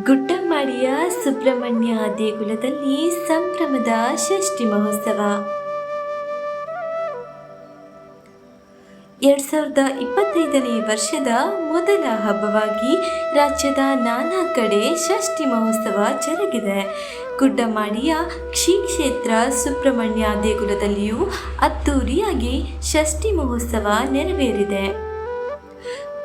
ಗುಡ್ಡಮಾಡಿಯ ಸುಬ್ರಹ್ಮಣ್ಯ ದೇಗುಲದಲ್ಲಿ ಸಂಭ್ರಮದ ಷಷ್ಠಿ ಮಹೋತ್ಸವ. 2025ನೇ ವರ್ಷದ ಮೊದಲ ಹಬ್ಬವಾಗಿ ರಾಜ್ಯದ ನಾನಾ ಕಡೆ ಷಷ್ಠಿ ಮಹೋತ್ಸವ ಜರುಗಿದೆ. ಗುಡ್ಡಮಾಡಿಯ ಶ್ರೀ ಕ್ಷೇತ್ರ ಸುಬ್ರಹ್ಮಣ್ಯ ದೇಗುಲದಲ್ಲಿಯೂ ಅದ್ದೂರಿಯಾಗಿ ಷಷ್ಠಿ ಮಹೋತ್ಸವ ನೆರವೇರಿದೆ.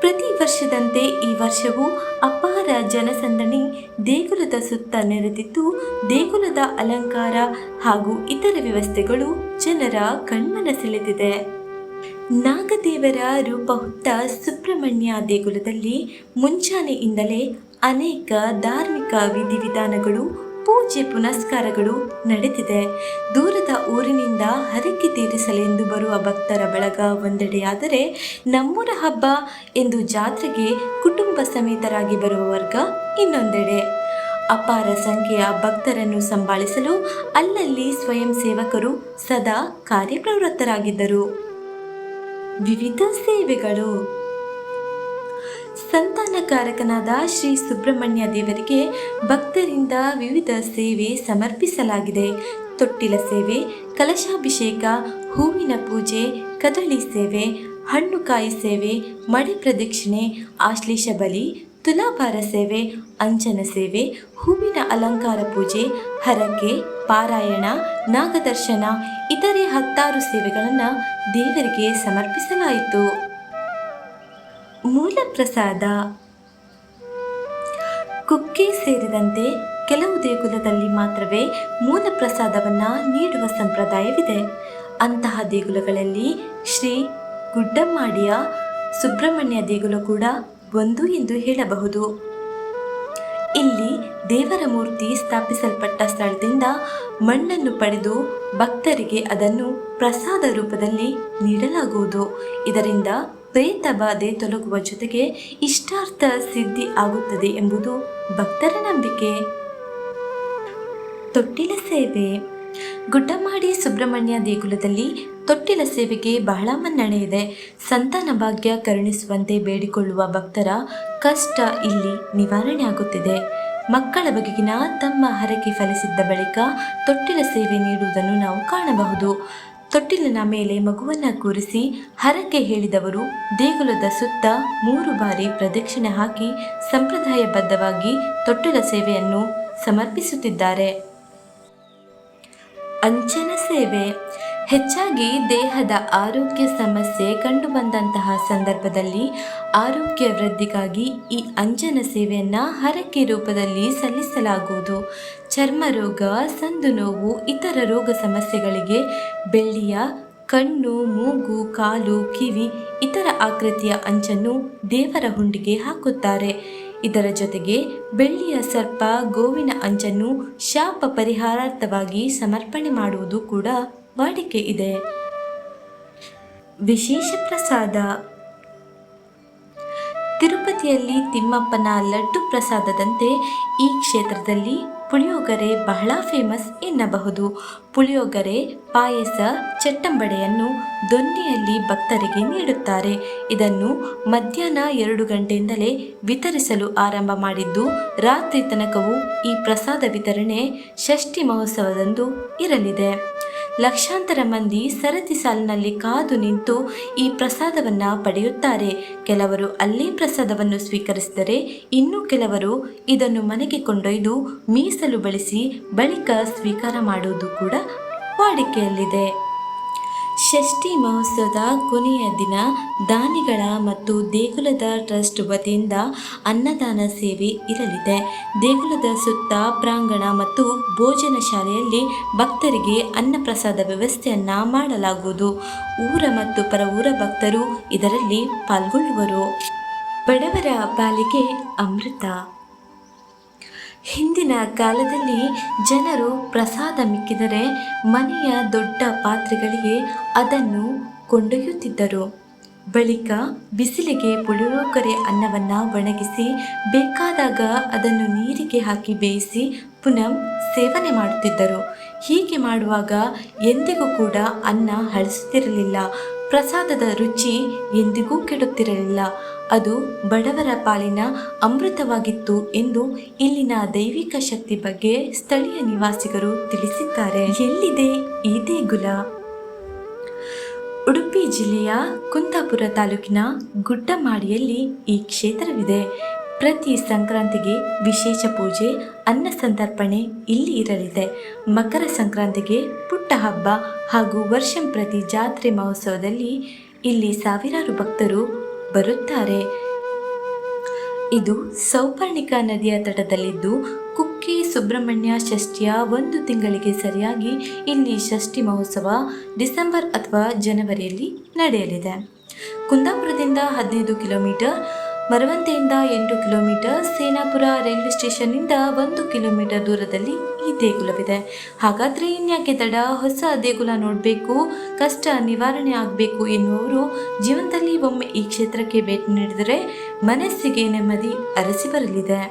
ಪ್ರತಿ ವರ್ಷದಂತೆ ಈ ವರ್ಷವೂ ಅಪಾರ ಜನಸಂದಣಿ ದೇಗುಲದ ಸುತ್ತ ನೆರೆದಿದ್ದು, ದೇಗುಲದ ಅಲಂಕಾರ ಹಾಗೂ ಇತರ ವ್ಯವಸ್ಥೆಗಳು ಜನರ ಕಣ್ಮನ ಸೆಳೆದಿದೆ. ನಾಗದೇವರ ರೂಪ ಹೊತ್ತ ಸುಬ್ರಹ್ಮಣ್ಯ ದೇಗುಲದಲ್ಲಿ ಮುಂಜಾನೆಯಿಂದಲೇ ಅನೇಕ ಧಾರ್ಮಿಕ ವಿಧಿವಿಧಾನಗಳು, ಪೂಜೆ ಪುನಸ್ಕಾರಗಳು ನಡೆದಿದೆ. ದೂರದ ಊರಿನಿಂದ ಹರಕೆ ತೀರಿಸಲೆಂದು ಬರುವ ಭಕ್ತರ ಬಳಗ ಒಂದೆಡೆಯಾದರೆ, ನಮ್ಮೂರ ಹಬ್ಬ ಎಂದು ಜಾತ್ರೆಗೆ ಕುಟುಂಬ ಸಮೇತರಾಗಿ ಬರುವ ವರ್ಗ ಇನ್ನೊಂದೆಡೆ. ಅಪಾರ ಸಂಖ್ಯೆಯ ಭಕ್ತರನ್ನು ಸಂಭಾಳಿಸಲು ಅಲ್ಲಲ್ಲಿ ಸ್ವಯಂ ಸೇವಕರು ಸದಾ ಕಾರ್ಯಪ್ರವೃತ್ತರಾಗಿದ್ದರು. ವಿವಿಧ ಸೇವೆಗಳು. ಸಂತಾನಕಾರಕನಾದ ಶ್ರೀ ಸುಬ್ರಹ್ಮಣ್ಯ ದೇವರಿಗೆ ಭಕ್ತರಿಂದ ವಿವಿಧ ಸೇವೆ ಸಮರ್ಪಿಸಲಾಗಿದೆ. ತೊಟ್ಟಿಲ ಸೇವೆ, ಕಲಶಾಭಿಷೇಕ, ಹೂವಿನ ಪೂಜೆ, ಕದಳಿ ಸೇವೆ, ಹಣ್ಣುಕಾಯಿ ಸೇವೆ, ಮಡೆ ಪ್ರದಕ್ಷಿಣೆ, ಆಶ್ಲೇಷ ಬಲಿ, ತುಲಾಭಾರ ಸೇವೆ, ಅಂಜನ ಸೇವೆ, ಹೂವಿನ ಅಲಂಕಾರ ಪೂಜೆ, ಹರಕೆ, ಪಾರಾಯಣ, ನಾಗದರ್ಶನ ಇತರೆ 10 ಸೇವೆಗಳನ್ನು ದೇವರಿಗೆ ಸಮರ್ಪಿಸಲಾಯಿತು. ಮೂಲ ಪ್ರಸಾದ. ಕುಕ್ಕೆ ಸೇರಿದಂತೆ ಕೆಲವು ದೇಗುಲದಲ್ಲಿ ಮಾತ್ರವೇ ಮೂಲ ಪ್ರಸಾದವನ್ನು ನೀಡುವ ಸಂಪ್ರದಾಯವಿದೆ. ಅಂತಹ ದೇಗುಲಗಳಲ್ಲಿ ಶ್ರೀ ಗುಡ್ಡಮಾಡಿಯ ಸುಬ್ರಹ್ಮಣ್ಯ ದೇಗುಲ ಕೂಡ ಒಂದು ಎಂದು ಹೇಳಬಹುದು. ಇಲ್ಲಿ ದೇವರ ಮೂರ್ತಿ ಸ್ಥಾಪಿಸಲ್ಪಟ್ಟ ಸ್ಥಳದಿಂದ ಮಣ್ಣನ್ನು ಪಡೆದು ಭಕ್ತರಿಗೆ ಅದನ್ನು ಪ್ರಸಾದ ರೂಪದಲ್ಲಿ ನೀಡಲಾಗುವುದು. ಇದರಿಂದ ಪ್ರೇತ ಬಾಧೆ ತೊಲಗುವ ಜೊತೆಗೆ ಇಷ್ಟಾರ್ಥ ಸಿದ್ಧಿ ಆಗುತ್ತದೆ ಎಂಬುದು ಭಕ್ತರ ನಂಬಿಕೆ. ತೊಟ್ಟಿಲ ಸೇವೆ. ಗುಡ್ಡಮಾಡಿ ಸುಬ್ರಹ್ಮಣ್ಯ ದೇಗುಲದಲ್ಲಿ ತೊಟ್ಟಿಲ ಸೇವೆಗೆ ಬಹಳ ಮನ್ನಣೆ ಇದೆ. ಸಂತಾನ ಭಾಗ್ಯ ಕರುಣಿಸುವಂತೆ ಬೇಡಿಕೊಳ್ಳುವ ಭಕ್ತರ ಕಷ್ಟ ಇಲ್ಲಿ ನಿವಾರಣೆ ಆಗುತ್ತಿದೆ. ಮಕ್ಕಳ ಬಗೆಗಿನ ತಮ್ಮ ಹರಕೆ ಫಲಿಸಿದ್ದ ಬಳಿಕ ತೊಟ್ಟಿಲ ಸೇವೆ ನೀಡುವುದನ್ನು ನಾವು ಕಾಣಬಹುದು. ತೊಟ್ಟಿಲಿನ ಮೇಲೆ ಮಗುವನ್ನು ಕೂರಿಸಿ ಹರಕೆ ಹೇಳಿದವರು ದೇಗುಲದ ಸುತ್ತ 3 ಬಾರಿ ಪ್ರದಕ್ಷಿಣೆ ಹಾಕಿ ಸಂಪ್ರದಾಯಬದ್ಧವಾಗಿ ತೊಟ್ಟಿಲ ಸೇವೆಯನ್ನು ಸಮರ್ಪಿಸುತ್ತಿದ್ದಾರೆ. ಅಂಜನ ಸೇವೆ. ಹೆಚ್ಚಾಗಿ ದೇಹದ ಆರೋಗ್ಯ ಸಮಸ್ಯೆ ಕಂಡುಬಂದಂತಹ ಸಂದರ್ಭದಲ್ಲಿ ಆರೋಗ್ಯ ವೃದ್ಧಿಗಾಗಿ ಈ ಅಂಜನ ಸೇವೆಯನ್ನು ಹರಕೆ ರೂಪದಲ್ಲಿ ಸಲ್ಲಿಸಲಾಗುವುದು. ಚರ್ಮ ರೋಗ, ಸಂದು ನೋವು, ಇತರ ರೋಗ ಸಮಸ್ಯೆಗಳಿಗೆ ಬೆಳ್ಳಿಯ ಕಣ್ಣು, ಮೂಗು, ಕಾಲು, ಕಿವಿ ಇತರ ಆಕೃತಿಯ ಅಂಚನ್ನು ದೇವರ ಹುಂಡಿಗೆ ಹಾಕುತ್ತಾರೆ. ಇದರ ಜೊತೆಗೆ ಬೆಳ್ಳಿಯ ಸರ್ಪ, ಗೋವಿನ ಅಂಚನ್ನು ಶಾಪ ಪರಿಹಾರಾರ್ಥವಾಗಿ ಸಮರ್ಪಣೆ ಮಾಡುವುದು ಕೂಡ ವಾಡಿಕೆ ಇದೆ. ವಿಶೇಷ ಪ್ರಸಾದ. ತಿರುಪತಿಯಲ್ಲಿ ತಿಮ್ಮಪ್ಪನ ಲಡ್ಡು ಪ್ರಸಾದದಂತೆ ಈ ಕ್ಷೇತ್ರದಲ್ಲಿ ಪುಳಿಯೋಗರೆ ಬಹಳ ಫೇಮಸ್ ಎನ್ನಬಹುದು. ಪುಳಿಯೋಗರೆ, ಪಾಯಸ, ಚಟ್ಟಂಬಡೆಯನ್ನು ದೊನ್ನೆಯಲ್ಲಿ ಭಕ್ತರಿಗೆ ನೀಡುತ್ತಾರೆ. ಇದನ್ನು ಮಧ್ಯಾಹ್ನ 2 ಗಂಟೆಯಿಂದಲೇ ವಿತರಿಸಲು ಆರಂಭ ಮಾಡಿದ್ದು, ರಾತ್ರಿ ತನಕವೂ ಈ ಪ್ರಸಾದ ವಿತರಣೆ ಷಷ್ಠಿ ಮಹೋತ್ಸವದಂದು ಇರಲಿದೆ. ಲಕ್ಷಾಂತರ ಮಂದಿ ಸರತಿ ಸಾಲಿನಲ್ಲಿ ಕಾದು ನಿಂತು ಈ ಪ್ರಸಾದವನ್ನು ಪಡೆಯುತ್ತಾರೆ. ಕೆಲವರು ಅಲ್ಲೇ ಪ್ರಸಾದವನ್ನು ಸ್ವೀಕರಿಸಿದರೆ, ಇನ್ನು ಕೆಲವರು ಇದನ್ನು ಮನೆಗೆ ಕೊಂಡೊಯ್ದು ಮೀಸಲು ಬಳಸಿ ಬಳಿಕ ಸ್ವೀಕಾರ ಮಾಡುವುದು ಕೂಡ ವಾಡಿಕೆಯಲ್ಲಿದೆ. ಷಷ್ಠಿ ಮಹೋತ್ಸವದ ಕೊನೆಯ ದಿನ ದಾನಿಗಳ ಮತ್ತು ದೇಗುಲದ ಟ್ರಸ್ಟ್ ವತಿಯಿಂದ ಅನ್ನದಾನ ಸೇವೆ ಇರಲಿದೆ. ದೇಗುಲದ ಸುತ್ತ ಪ್ರಾಂಗಣ ಮತ್ತು ಭೋಜನ ಶಾಲೆಯಲ್ಲಿ ಭಕ್ತರಿಗೆ ಅನ್ನಪ್ರಸಾದ ವ್ಯವಸ್ಥೆಯನ್ನು ಮಾಡಲಾಗುವುದು. ಊರ ಮತ್ತು ಪರ ಊರ ಭಕ್ತರು ಇದರಲ್ಲಿ ಪಾಲ್ಗೊಳ್ಳುವರು. ಬಡವರ ಪಾಲಿಗೆ ಅಮೃತ. ಹಿಂದಿನ ಕಾಲದಲ್ಲಿ ಜನರು ಪ್ರಸಾದ ಮಿಕ್ಕಿದರೆ ಮನೆಯ ದೊಡ್ಡ ಪಾತ್ರೆಗಳಿಗೆ ಅದನ್ನು ಕೊಂಡೊಯ್ಯುತ್ತಿದ್ದರು. ಬಳಿಕ ಬಿಸಿಲಿಗೆ ಪುಳಿಯೋಗರೆ ಅನ್ನವನ್ನು ಒಣಗಿಸಿ ಬೇಕಾದಾಗ ಅದನ್ನು ನೀರಿಗೆ ಹಾಕಿ ಬೇಯಿಸಿ ಪುನಃ ಸೇವನೆ ಮಾಡುತ್ತಿದ್ದರು. ಹೀಗೆ ಮಾಡುವಾಗ ಎಂದಿಗೂ ಕೂಡ ಅನ್ನ ಹಳಸುತ್ತಿರಲಿಲ್ಲ. ಪ್ರಸಾದದ ರುಚಿ ಎಂದಿಗೂ ಕೆಡುತ್ತಿರಲಿಲ್ಲ. ಅದು ಬಡವರ ಪಾಲಿನ ಅಮೃತವಾಗಿತ್ತು ಎಂದು ಇಲ್ಲಿನ ದೈವಿಕ ಶಕ್ತಿ ಬಗ್ಗೆ ಸ್ಥಳೀಯ ನಿವಾಸಿಗರು ತಿಳಿಸಿದ್ದಾರೆ. ಎಲ್ಲಿದೆ ಈ ದೇಗುಲ? ಉಡುಪಿ ಜಿಲ್ಲೆಯ ಕುಂದಾಪುರ ತಾಲೂಕಿನ ಗುಡ್ಡಮಾಡಿಯಲ್ಲಿ ಈ ಕ್ಷೇತ್ರವಿದೆ. ಪ್ರತಿ ಸಂಕ್ರಾಂತಿಗೆ ವಿಶೇಷ ಪೂಜೆ, ಅನ್ನ ಸಂತರ್ಪಣೆ ಇಲ್ಲಿ ಇರಲಿದೆ. ಮಕರ ಸಂಕ್ರಾಂತಿಗೆ ಪುಟ್ಟ ಹಬ್ಬ ಹಾಗೂ ವರ್ಷಂಪ್ರತಿ ಜಾತ್ರೆ ಮಹೋತ್ಸವದಲ್ಲಿ ಇಲ್ಲಿ ಸಾವಿರಾರು ಭಕ್ತರು ಬರುತ್ತಾರೆ. ಇದು ಸೌಪರ್ಣಿಕಾ ನದಿಯ ತಟದಲ್ಲಿದ್ದು ಕುಕ್ಕೆ ಸುಬ್ರಹ್ಮಣ್ಯ ಷಷ್ಠಿಯ 1 ತಿಂಗಳಿಗೆ ಸರಿಯಾಗಿ ಇಲ್ಲಿ ಷಷ್ಠಿ ಮಹೋತ್ಸವ ಡಿಸೆಂಬರ್ ಅಥವಾ ಜನವರಿಯಲ್ಲಿ ನಡೆಯಲಿದೆ. ಕುಂದಾಪುರದಿಂದ 15 kilometre, ಮರವಂತೆಯಿಂದ 8 kilometre, Senapura railway ಸ್ಟೇಷನ್ನಿಂದ 1 kilometre ದೂರದಲ್ಲಿ ಈ ದೇಗುಲವಿದೆ. ಹಾಗಾದರೆ ಇನ್ಯಾಕೆ ತಡ? ಹೊಸ ದೇಗುಲ ನೋಡಬೇಕು, ಕಷ್ಟ ನಿವಾರಣೆ ಆಗಬೇಕು ಎನ್ನುವವರು ಜೀವನದಲ್ಲಿ ಒಮ್ಮೆ ಈ ಕ್ಷೇತ್ರಕ್ಕೆ ಭೇಟಿ ನೀಡಿದರೆ ಮನಸ್ಸಿಗೆ ನೆಮ್ಮದಿ ಅರಸಿ ಬರಲಿದೆ.